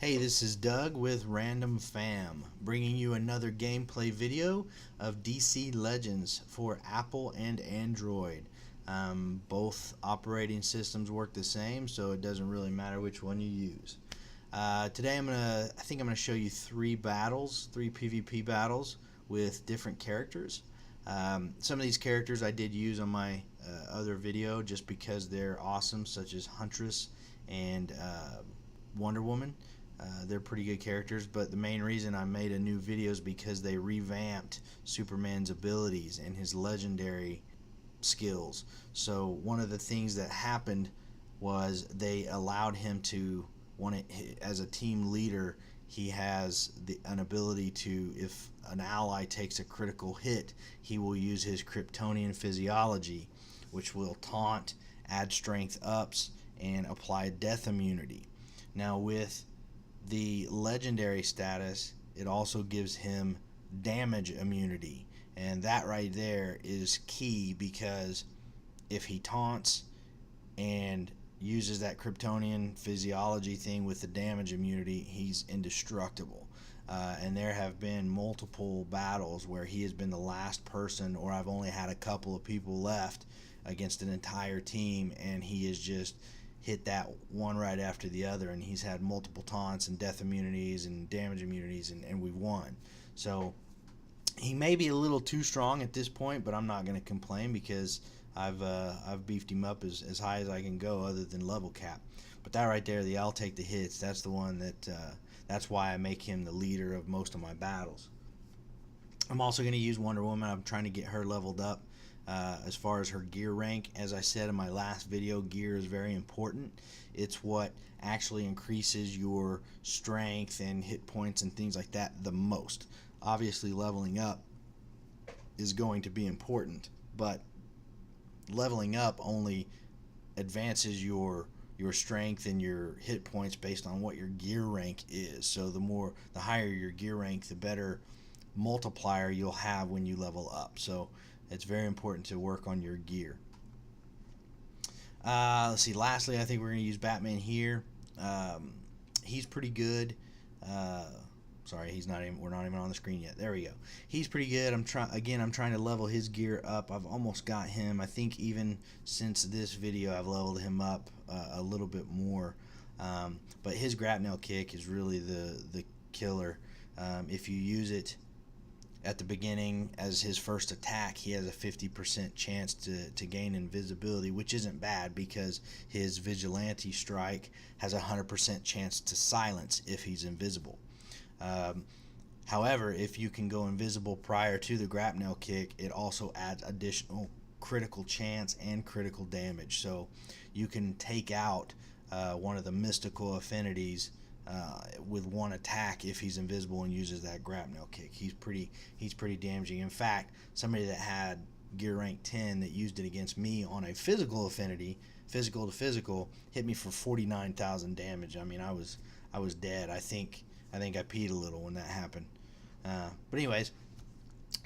Hey, this is Doug with Random Fam, bringing you another gameplay video of DC Legends for Apple and Android. Both operating systems work the same, so it doesn't really matter which one you use. Today I think I'm gonna show you three PvP battles with different characters. Some of these characters I did use on my other video just because they're awesome, such as Huntress and Wonder Woman. They're pretty good characters, but the main reason I made a new video is because they revamped Superman's abilities and his legendary skills. So one of the things that happened was they allowed him to, as a team leader, he has an ability to, if an ally takes a critical hit, he will use his Kryptonian physiology, which will taunt, add strength ups, and apply death immunity. Now with the legendary status, it also gives him damage immunity, and that right there is key, because if he taunts and uses that Kryptonian physiology thing with the damage immunity, he's indestructible. And there have been multiple battles where he has been the last person, or I've only had a couple of people left against an entire team, and he is just hit that one right after the other, and he's had multiple taunts and death immunities and damage immunities, and we've won. So he may be a little too strong at this point, but I'm not going to complain, because I've beefed him up as high as I can go, other than level cap. But that right there, the I'll take the hits, that's the one that's why I make him the leader of most of my battles. I'm also going to use Wonder Woman. I'm trying to get her leveled up. As far as her gear rank, as I said in my last video, gear is very important. It's what actually increases your strength and hit points and things like that the most. Obviously leveling up is going to be important, but leveling up only advances your strength and your hit points based on what your gear rank is. So the higher your gear rank, the better multiplier you'll have when you level up. So it's very important to work on your gear. Let's see. Lastly, I think we're going to use Batman here. He's pretty good. Sorry, he's not even. We're not even on the screen yet. There we go. He's pretty good. I'm trying to level his gear up. I've almost got him. I think even since this video, I've leveled him up a little bit more. But his grapnel kick is really the killer. If you use it at the beginning as his first attack, he has a 50% chance to gain invisibility, which isn't bad, because his vigilante strike has a 100% chance to silence if he's invisible. However, if you can go invisible prior to the grapnel kick, it also adds additional critical chance and critical damage. So you can take out one of the mystical affinities with one attack if he's invisible and uses that grapnel kick. He's pretty damaging. In fact, somebody that had gear rank 10 that used it against me on a physical affinity, physical to physical, hit me for 49,000 damage. I mean, I was dead. I think I peed a little when that happened. But anyways,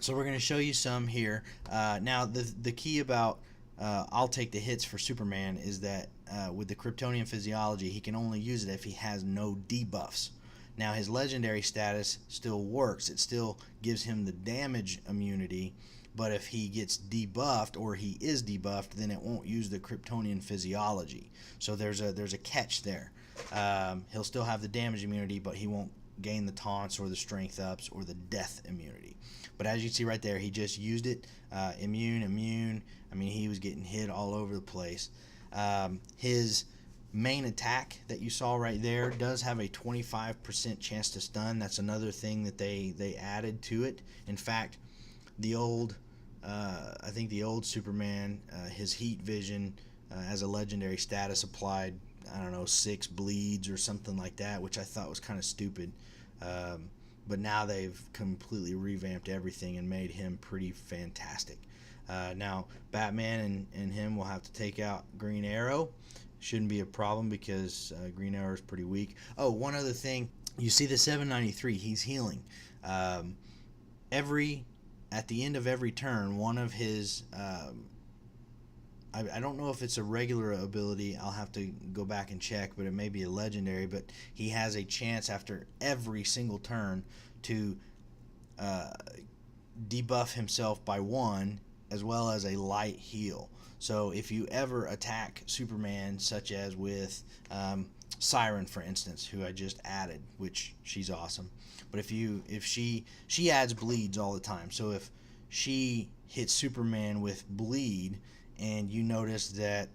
so we're going to show you some here. Now the key about I'll take the hits for Superman is that with the Kryptonian physiology, he can only use it if he has no debuffs. Now his legendary status still works. It still gives him the damage immunity, but if he gets debuffed, or he is debuffed, then it won't use the Kryptonian physiology. So there's a catch there. He'll still have the damage immunity, but he won't gain the taunts or the strength ups or the death immunity. But as you see right there, he just used it. Immune. I mean, he was getting hit all over the place. His main attack that you saw right there does have a 25% chance to stun. That's another thing that they added to it. In fact, the old I think the old Superman, his heat vision as a legendary status applied, I don't know, 6 bleeds or something like that, which I thought was kind of stupid. But now they've completely revamped everything and made him pretty fantastic. Now Batman and him will have to take out Green Arrow. Shouldn't be a problem, because Green Arrow is pretty weak. Oh, one other thing. You see the 793, he's healing. At the end of every turn, one of his I don't know if it's a regular ability. I'll have to go back and check, but it may be a legendary. But he has a chance after every single turn to uh, debuff himself by 1, as well as a light heal. So if you ever attack Superman, such as with Siren, for instance, who I just added, which she's awesome. But if she adds bleeds all the time. So if she hits Superman with bleed, and you notice that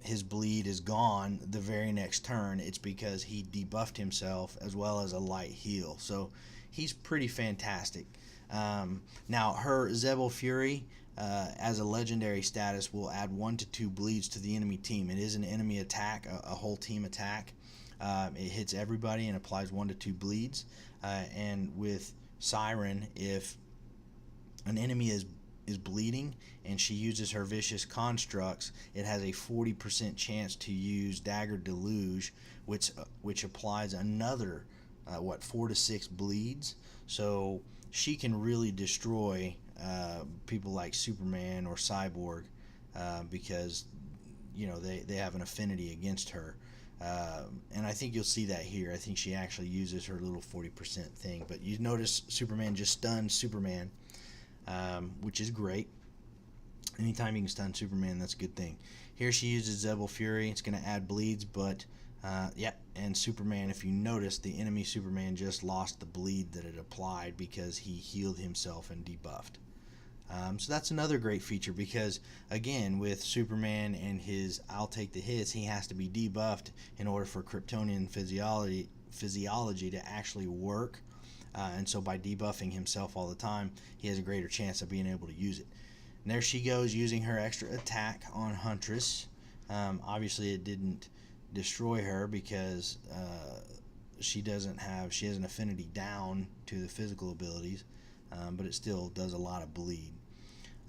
his bleed is gone the very next turn, it's because he debuffed himself as well as a light heal. So he's pretty fantastic. Now, her Zebel Fury, as a legendary status, will add 1 to 2 bleeds to the enemy team. It is an enemy attack, a whole team attack. It hits everybody and applies 1 to 2 bleeds. And with Siren, if an enemy is bleeding and she uses her vicious constructs, it has a 40% chance to use Dagger Deluge, which applies another 4 to 6 bleeds. So she can really destroy people like Superman or Cyborg, because they have an affinity against her. And I think you'll see that here. I think she actually uses her little 40% thing. But you notice Superman just stunned Superman, which is great. Anytime you can stun Superman, that's a good thing. Here she uses Zebel Fury. It's going to add bleeds, but and Superman, if you notice, the enemy Superman just lost the bleed that it applied because he healed himself and debuffed. So that's another great feature, because again, with Superman and his I'll take the hits, he has to be debuffed in order for Kryptonian physiology to actually work. And so by debuffing himself all the time, he has a greater chance of being able to use it. And there she goes, using her extra attack on Huntress. Obviously it didn't destroy her because she has an affinity down to the physical abilities, but it still does a lot of bleed.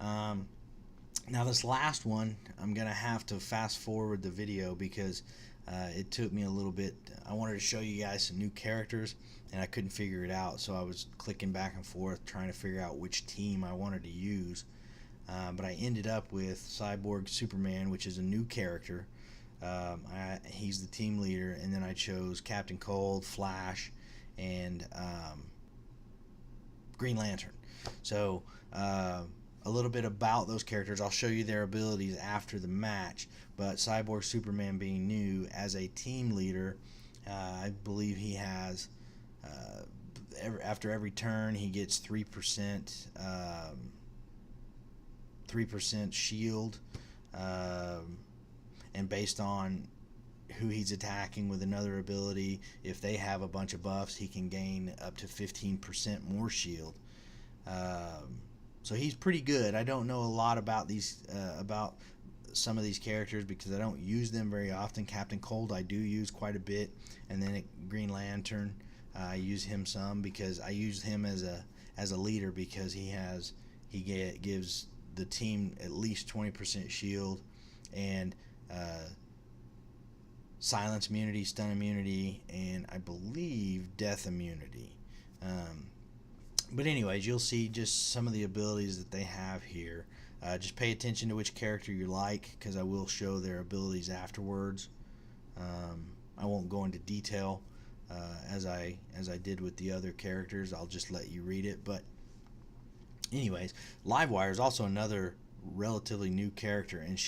Now this last one, I'm gonna have to fast forward the video because it took me a little bit. I wanted to show you guys some new characters and I couldn't figure it out, so I was clicking back and forth trying to figure out which team I wanted to use. But I ended up with Cyborg Superman, which is a new character. He's the team leader, and then I chose Captain Cold, Flash, and Green Lantern. So a little bit about those characters. I'll show you their abilities after the match, but Cyborg Superman being new as a team leader, I believe he has after every turn he gets 3% 3% shield, and based on who he's attacking with another ability, if they have a bunch of buffs, he can gain up to 15% more shield. So he's pretty good. I don't know a lot about about some of these characters because I don't use them very often. Captain Cold I do use quite a bit, and then Green Lantern, I use him some because I use him as a leader because he gives the team at least 20% shield and silence immunity, stun immunity, and I believe death immunity. But anyways, you'll see just some of the abilities that they have here. Just pay attention to which character you like, because I will show their abilities afterwards. I won't go into detail as I did with the other characters. I'll just let you read it. But anyways, Livewire is also another relatively new character, and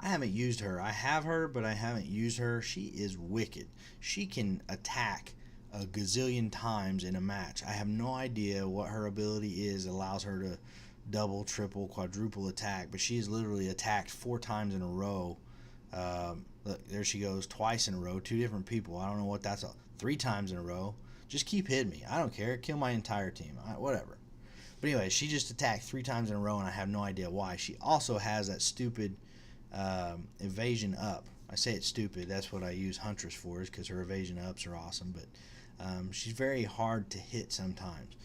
I haven't used her. I have her, but I haven't used her. She is wicked. She can attack a gazillion times in a match. I have no idea what her ability is. It allows her to double, triple, quadruple attack, but she has literally attacked 4 times in a row. Look, there she goes, twice in a row, 2 different people. I don't know what that's, 3 times in a row. Just keep hitting me. I don't care. Kill my entire team. Whatever. But anyway, she just attacked 3 times in a row, and I have no idea why. She also has that stupid evasion up. I say it's stupid. That's what I use Huntress for, is because her evasion ups are awesome. But she's very hard to hit sometimes.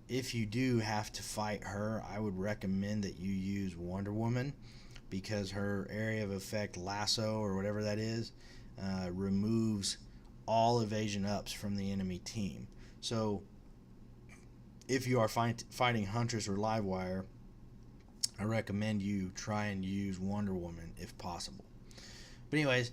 If you do have to fight her, I would recommend that you use Wonder Woman, because her area of effect, lasso or whatever that is, removes all evasion ups from the enemy team. So if you are fighting Huntress or Livewire, I recommend you try and use Wonder Woman if possible. But anyways,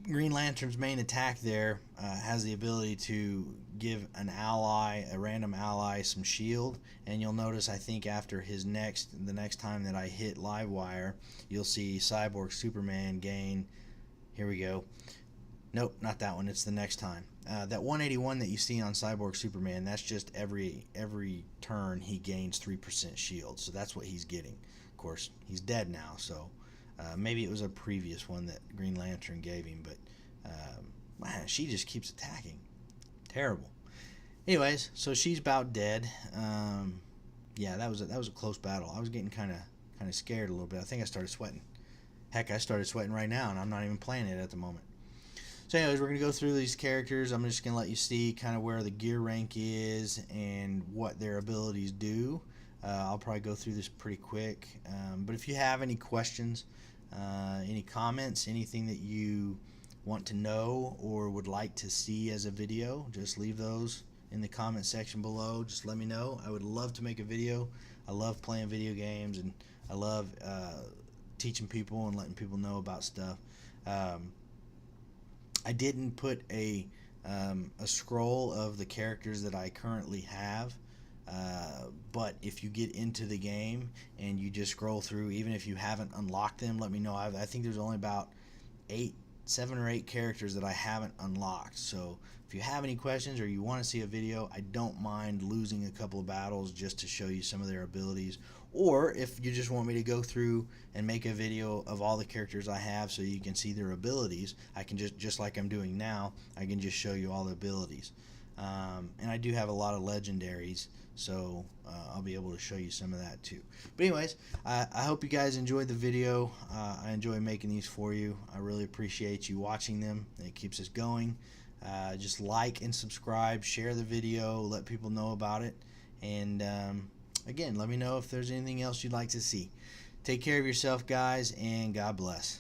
Green Lantern's main attack there has the ability to give an ally, a random ally, some shield. And you'll notice, I think after the next time that I hit Livewire, you'll see Cyborg Superman gain. Here we go. Nope, not that one. It's the next time. That 181 that you see on Cyborg Superman, that's just every turn he gains 3% shield. So that's what he's getting. Of course, he's dead now, so maybe it was a previous one that Green Lantern gave him, but man, she just keeps attacking. Terrible. Anyways, so she's about dead. Yeah, that was a close battle. I was getting kind of scared a little bit. I think I started sweating. Heck, I started sweating right now, and I'm not even playing it at the moment. So anyways, we're going to go through these characters. I'm just going to let you see kind of where the gear rank is and what their abilities do. I'll probably go through this pretty quick. But if you have any questions, any comments, anything that you want to know or would like to see as a video, just leave those in the comment section below. Just let me know. I would love to make a video. I love playing video games, and I love teaching people and letting people know about stuff. I didn't put a scroll of the characters that I currently have, but if you get into the game and you just scroll through, even if you haven't unlocked them, let me know. I think there's only about 7 or 8 characters that I haven't unlocked. So if you have any questions or you want to see a video, I don't mind losing a couple of battles just to show you some of their abilities. Or if you just want me to go through and make a video of all the characters I have so you can see their abilities, I can just like I'm doing now, I can just show you all the abilities. And I do have a lot of legendaries, so I'll be able to show you some of that too. But anyways, I hope you guys enjoyed the video. I enjoy making these for you. I really appreciate you watching them. It keeps us going. Just like and subscribe, share the video, let people know about it, and again, let me know if there's anything else you'd like to see. Take care of yourself, guys, and God bless.